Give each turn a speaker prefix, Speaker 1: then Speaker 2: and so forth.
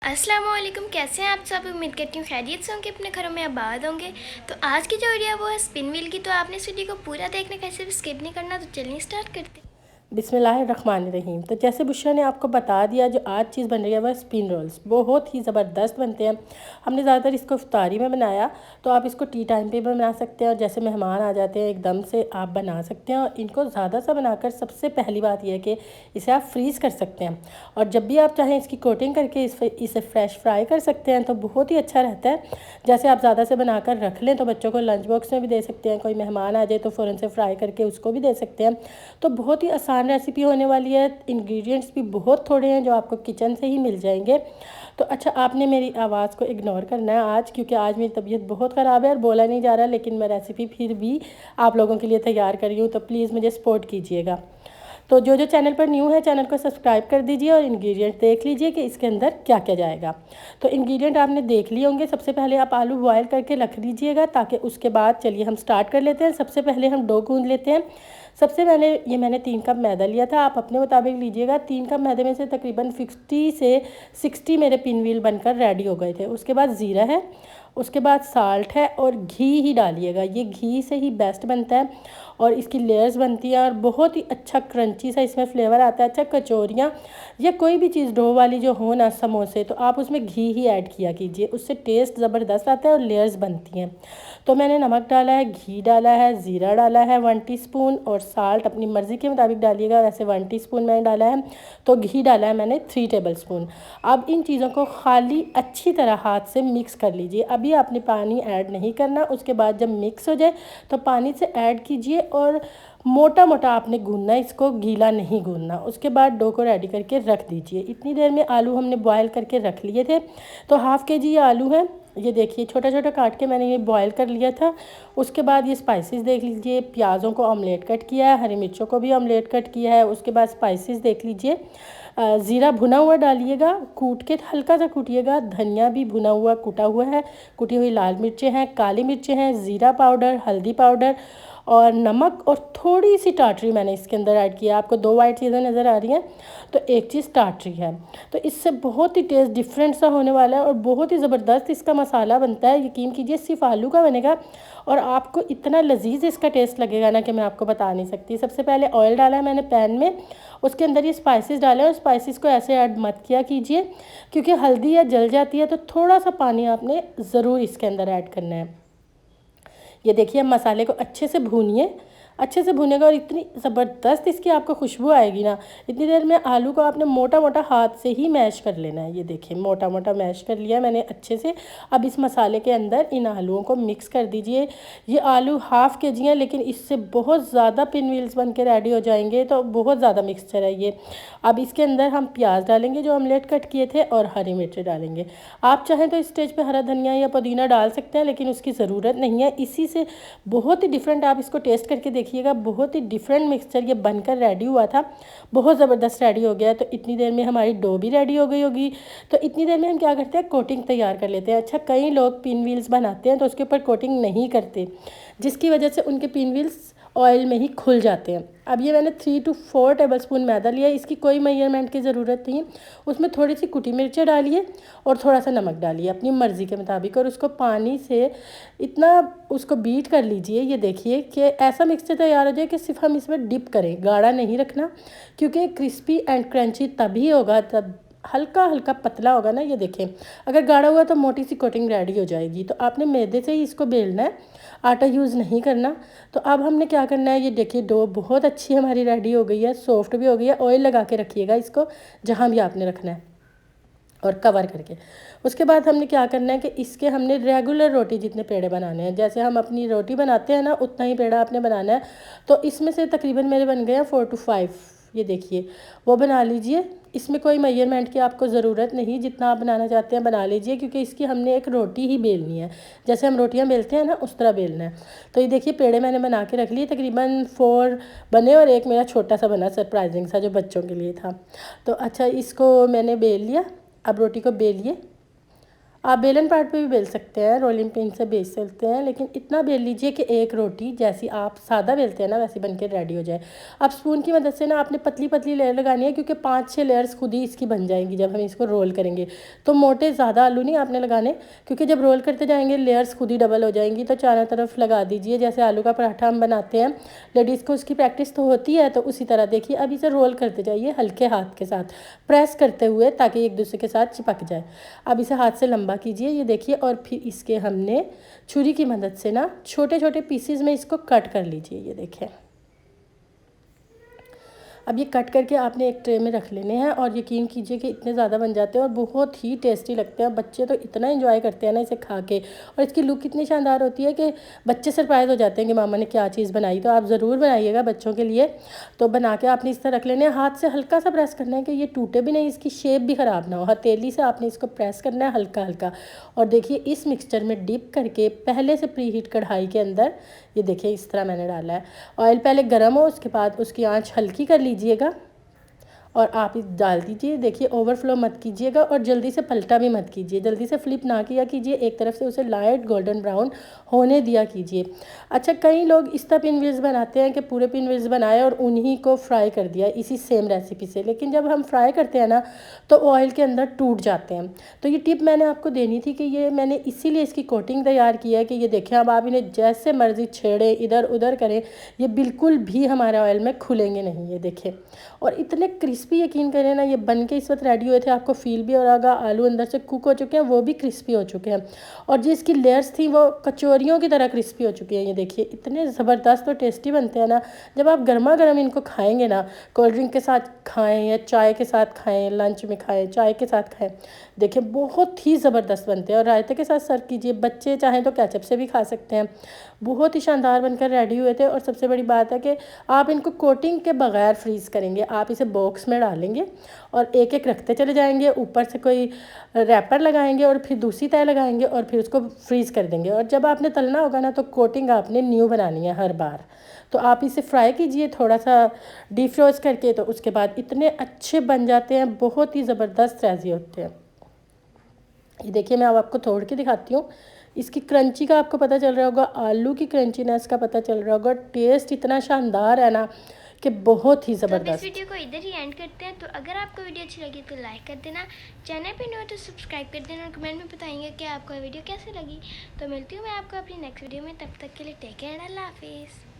Speaker 1: अस्सलामुअलैकुम, कैसे हैं आप सब। उम्मीद करती हूँ खैरियत से होंगे, अपने घरों में आबाद होंगे। तो आज की जो वीडियो है वो है स्पिन व्हील की। तो आपने इस वीडियो को पूरा देखना, कैसे भी स्किप नहीं करना। तो चलिए स्टार्ट करते हैं।
Speaker 2: बिस्मिल्लाहिर्रहमानिर्रहीम। तो जैसे बुशरा ने आपको बता दिया, जो आज चीज़ बन रही है वह स्पिन रोल्स बहुत ही ज़बरदस्त बनते हैं। हमने ज़्यादातर इसको इफ्तारी में बनाया, तो आप इसको टी टाइम पे भी बना सकते हैं और जैसे मेहमान आ जाते हैं एकदम से आप बना सकते हैं। और इनको ज़्यादा सा बनाकर सबसे पहली बात यह है कि इसे आप फ्रीज़ कर सकते हैं और जब भी आप चाहें इसकी कोटिंग करके इसे फ्रेश फ्राई कर सकते हैं, तो बहुत ही अच्छा रहता है। जैसे आप ज़्यादा से बनाकर रख लें तो बच्चों को लंच बॉक्स में भी दे सकते हैं, कोई मेहमान आ जाए तो फ़ौरन से फ्राई करके उसको भी दे सकते हैं। तो बहुत ही आसान रेसिपी होने वाली है। इंग्रेडिएंट्स भी बहुत थोड़े हैं जो आपको किचन से ही मिल जाएंगे। तो अच्छा, आपने मेरी आवाज़ को इग्नोर करना है आज, क्योंकि आज मेरी तबीयत बहुत ख़राब है और बोला नहीं जा रहा, लेकिन मैं रेसिपी फिर भी आप लोगों के लिए तैयार कर रही हूँ, तो प्लीज़ मुझे सपोर्ट कीजिएगा। तो जो चैनल पर न्यू है चैनल को सब्सक्राइब कर दीजिए और इंग्रेडिएंट देख लीजिए कि इसके अंदर क्या क्या जाएगा। तो इंग्रेडिएंट आपने देख लिए होंगे। सबसे पहले आप आलू बॉयल करके रख लीजिएगा, ताकि उसके बाद चलिए हम स्टार्ट कर लेते हैं। सबसे पहले हम डो गूंद लेते हैं। सबसे पहले ये मैंने 3 कप मैदा लिया था, आप अपने मुताबिक लीजिएगा। 3 कप मैदे में से तकरीबन 50 से 60 मेरे पिन व्हील बनकर रेडी हो गए थे। उसके बाद ज़ीरा है, उसके बाद साल्ट है और घी ही डालिएगा। ये घी से ही बेस्ट बनता है और इसकी लेयर्स बनती है और बहुत ही अच्छा क्रंची सा इसमें फ्लेवर आता है। अच्छा, कचौरियाँ या कोई भी चीज़ डो वाली जो हो ना, समोसे, तो आप उसमें घी ही ऐड किया कीजिए, उससे टेस्ट ज़बरदस्त आता है और लेयर्स बनती हैं। तो मैंने नमक डाला है, घी डाला है, ज़ीरा डाला है 1 टीस्पून और साल्ट अपनी मर्ज़ी के मुताबिक डालिएगा। वैसे 1 टीस्पून मैंने डाला है, तो घी डाला है मैंने 3 टेबलस्पून। अब इन चीज़ों को खाली अच्छी तरह हाथ से मिक्स कर लीजिए। अभी आपने पानी ऐड नहीं करना, उसके बाद जब मिक्स हो जाए तो पानी से ऐड कीजिए और मोटा मोटा आपने गूंदना, इसको गीला नहीं गूंदना। उसके बाद डो को रेडी करके रख दीजिए। इतनी देर में आलू हमने बॉयल करके रख लिए थे, तो हाफ़ के जी आलू है, ये देखिए छोटा छोटा काट के मैंने ये बॉयल कर लिया था। उसके बाद ये स्पाइसेस देख लीजिए, प्याज़ों को ऑमलेट कट किया है, हरी मिर्चों को भी ऑमलेट कट किया है। उसके बाद स्पाइसेस देख लीजिए, ज़ीरा भुना हुआ डालिएगा, कूट के हल्का सा कूटिएगा। धनिया भी भुना हुआ कूटा हुआ है, कुटी हुई लाल मिर्चें हैं, काली मिर्चें हैं, ज़ीरा पाउडर, हल्दी पाउडर और नमक और थोड़ी सी टाटरी मैंने इसके अंदर ऐड किया। आपको 2 वाइट चीज़ें नज़र आ रही हैं, तो एक चीज़ टाटरी है। तो इससे बहुत ही टेस्ट डिफरेंट सा होने वाला है और बहुत ही ज़बरदस्त इसका मसाला बनता है। यकीन कीजिए सिर्फ आलू का बनेगा और आपको इतना लजीज इसका टेस्ट लगेगा ना कि मैं आपको बता नहीं सकती। सबसे पहले ऑयल डाला है मैंने पैन में, उसके अंदर ये स्पाइसेस डाले और स्पाइसेस को ऐसे ऐड मत किया कीजिए, क्योंकि हल्दी या जल जाती है। तो थोड़ा सा पानी आपने ज़रूर इसके अंदर ऐड करना है। ये देखिए, मसाले को अच्छे से भूनिए, अच्छे से भुनेगा और इतनी ज़बरदस्त इसकी आपको खुशबू आएगी ना। इतनी देर में आलू को आपने मोटा मोटा हाथ से ही मैश कर लेना है। ये देखिए मोटा मोटा मैश कर लिया मैंने अच्छे से। अब इस मसाले के अंदर इन आलूओं को मिक्स कर दीजिए। ये आलू हाफ़ के जी हैं, लेकिन इससे बहुत ज़्यादा पिन व्हील्स बन के रेडी हो जाएंगे, तो बहुत ज़्यादा मिक्सचर है ये। अब इसके अंदर हम प्याज डालेंगे जो ऑमलेट कट किए थे और हरी मिर्चें डालेंगे। आप चाहें तो इस स्टेज पे हरा धनिया या पुदीना डाल सकते हैं, लेकिन उसकी ज़रूरत नहीं है। इसी से बहुत ही डिफरेंट, आप इसको टेस्ट करके देखिएगा, बहुत ही डिफरेंट मिक्सचर ये बनकर रेडी हुआ था। बहुत ज़बरदस्त रेडी हो गया। तो इतनी देर में हमारी डो भी रेडी हो गई होगी। तो इतनी देर में हम क्या करते हैं, कोटिंग तैयार कर लेते हैं। अच्छा, कई लोग पिन व्हील्स बनाते हैं तो उसके ऊपर कोटिंग नहीं करते, जिसकी वजह से उनके पिन व्हील्स ऑयल में ही खुल जाते हैं। अब ये मैंने 3 to 4 टेबलस्पून मैदा लिया, इसकी कोई मेजरमेंट की ज़रूरत नहीं। उसमें थोड़ी सी कुटी मिर्चें डालिए और थोड़ा सा नमक डालिए अपनी मर्ज़ी के मुताबिक, और उसको पानी से इतना उसको बीट कर लीजिए। ये देखिए कि ऐसा मिक्सचर तैयार हो जाए कि सिर्फ हम इसमें डिप करें, गाढ़ा नहीं रखना, क्योंकि क्रिस्पी एंड क्रंची तभी होगा जब हल्का हल्का पतला होगा ना। ये देखें, अगर गाढ़ा हुआ तो मोटी सी कोटिंग रेडी हो जाएगी। तो आपने मैदे से ही इसको बेलना है, आटा यूज़ नहीं करना। तो अब हमने क्या करना है, ये देखिए डो बहुत अच्छी हमारी रेडी हो गई है, सॉफ्ट भी हो गई है। ऑयल लगा के रखिएगा इसको जहाँ भी आपने रखना है और कवर करके। उसके बाद हमने क्या करना है कि इसके हमने रेगुलर रोटी जितने पेड़े बनाने हैं, जैसे हम अपनी रोटी बनाते हैं ना, उतना ही पेड़ा आपने बनाना है। तो इसमें से तकरीबन मेरे बन गए हैं 4 to 5। ये देखिए वो बना लीजिए। इसमें कोई मेजरमेंट की आपको ज़रूरत नहीं, जितना आप बनाना चाहते हैं बना लीजिए, क्योंकि इसकी हमने एक रोटी ही बेलनी है, जैसे हम रोटियां बेलते हैं ना उस तरह बेलना है। तो ये देखिए पेड़े मैंने बना के रख लिए, तकरीबन 4 बने और एक मेरा छोटा सा बना सरप्राइजिंग सा जो बच्चों के लिए था। तो अच्छा, इसको मैंने बेल लिया। अब रोटी को बेलिए आप बेलन पाट पे भी बेल सकते हैं, रोलिंग पिन से बेल सकते हैं, लेकिन इतना बेल लीजिए कि एक रोटी जैसी आप सादा बेलते हैं ना वैसी बनके रेडी हो जाए। अब स्पून की मदद से ना आपने पतली पतली लेयर लगानी है, क्योंकि 5-6 लेयर्स खुद ही इसकी बन जाएंगी जब हम इसको रोल करेंगे। तो मोटे ज़्यादा आलू नहीं आपने लगाने, क्योंकि जब रोल करते जाएंगे लेयर्स खुद ही डबल हो जाएंगी। तो चारों तरफ लगा दीजिए, जैसे आलू का पराठा हम बनाते हैं। लेडीज़ को उसकी प्रैक्टिस तो होती है, तो उसी तरह देखिए अब इसे रोल करते जाइए हल्के हाथ के साथ, प्रेस करते हुए, ताकि एक दूसरे के साथ चिपक जाए। अब इसे हाथ से लंबा कीजिए, ये देखिए, और फिर इसके हमने छुरी की मदद से ना छोटे छोटे पीसीज में इसको कट कर लीजिए। ये देखें, अब ये कट करके आपने एक ट्रे में रख लेने हैं, और यकीन कीजिए कि इतने ज़्यादा बन जाते हैं और बहुत ही टेस्टी लगते हैं। बच्चे तो इतना एंजॉय करते हैं ना इसे खा के, और इसकी लुक इतनी शानदार होती है कि बच्चे सरप्राइज़ हो जाते हैं कि मामा ने क्या चीज़ बनाई। तो आप ज़रूर बनाइएगा बच्चों के लिए। तो बना के आपने इस तरह रख लेने हैं, हाथ से हल्का सा प्रेस करना है कि ये टूटे भी नहीं, इसकी शेप भी ख़राब ना हो। हथेली से आपने इसको प्रेस करना है हल्का हल्का, और देखिए इस मिक्सचर में डिप करके पहले से प्री हीट कढ़ाई के अंदर, ये देखिए इस तरह मैंने डाला है। ऑयल पहले गर्म हो, उसके बाद उसकी आंच हल्की कर लीजिएगा और आप इस डाल दीजिए। देखिए ओवरफ्लो मत कीजिएगा और जल्दी से पलटा भी मत कीजिए, जल्दी से फ्लिप ना किया कीजिए, एक तरफ से उसे लाइट गोल्डन ब्राउन होने दिया कीजिए। अच्छा, कई लोग इस तरह पिन व्हील्स बनाते हैं कि पूरे पिन व्हील्स बनाए और उन्हीं को फ्राई कर दिया इसी सेम रेसिपी से, लेकिन जब हम फ्राई करते हैं ना तो ऑयल के अंदर टूट जाते हैं। तो ये टिप मैंने आपको देनी थी कि ये मैंने इसीलिए इसकी कोटिंग तैयार की है कि ये देखें, अब आप इन्हें जैसे मर्जी छेड़ें, इधर उधर करें, ये बिल्कुल भी हमारे ऑयल में खुलेंगे नहीं। ये देखें, और इतने क्रिस्पी, यकीन करें ना, ये बन के इस वक्त रेडी हुए थे। आपको फील भी हो रहा होगा आलू अंदर से कुक हो चुके हैं, वो भी क्रिस्पी हो चुके हैं, और जो इसकी लेयर्स थी वो कचौरियों की तरह क्रिस्पी हो चुकी हैं। ये देखिए इतने ज़बरदस्त और टेस्टी बनते हैं ना। जब आप गर्मा गर्म इनको खाएंगे ना, कोल्ड ड्रिंक के साथ खाएं या चाय के साथ खाएं, लंच में खाएं, चाय के साथ खाएं, देखिए बहुत ही ज़बरदस्त बनते हैं। और रायते के साथ सर्व कीजिए, बच्चे चाहें तो केचप से भी खा सकते हैं। बहुत ही शानदार बनकर रेडी हुए थे। और सबसे बड़ी बात है कि आप इनको कोटिंग के बगैर फ्रीज़ करेंगे। आप इसे बॉक्स में डालेंगे और एक एक रखते चले जाएंगे, ऊपर से कोई रैपर लगाएंगे और फिर दूसरी तय लगाएंगे और फिर उसको फ्रीज़ कर देंगे। और जब आपने तलना होगा ना तो कोटिंग आपने न्यू बनानी है हर बार। तो आप इसे फ्राई कीजिए थोड़ा सा डीप फ्रोज करके, तो उसके बाद इतने अच्छे बन जाते हैं, बहुत ही ज़बरदस्त रेजी होते हैं। ये देखिए, मैं अब आपको तोड़ के दिखाती हूँ। इसकी क्रंची का आपको पता चल रहा होगा, आलू की क्रंचीनेस का पता चल रहा होगा, टेस्ट इतना शानदार है ना कि बहुत ही
Speaker 1: तो अब इस
Speaker 2: ज़बरदस्त।
Speaker 1: वीडियो को इधर ही एंड करते हैं। तो अगर आपको वीडियो अच्छी लगी तो लाइक कर देना, चैनल पे न्यू हो तो सब्सक्राइब कर देना, और कमेंट में बताएंगे कि आपको वीडियो कैसे लगी। तो मिलती हूँ मैं आपको अपनी नेक्स्ट वीडियो में, तब तक के लिए टेक केयर, अल्लाह हाफिज़।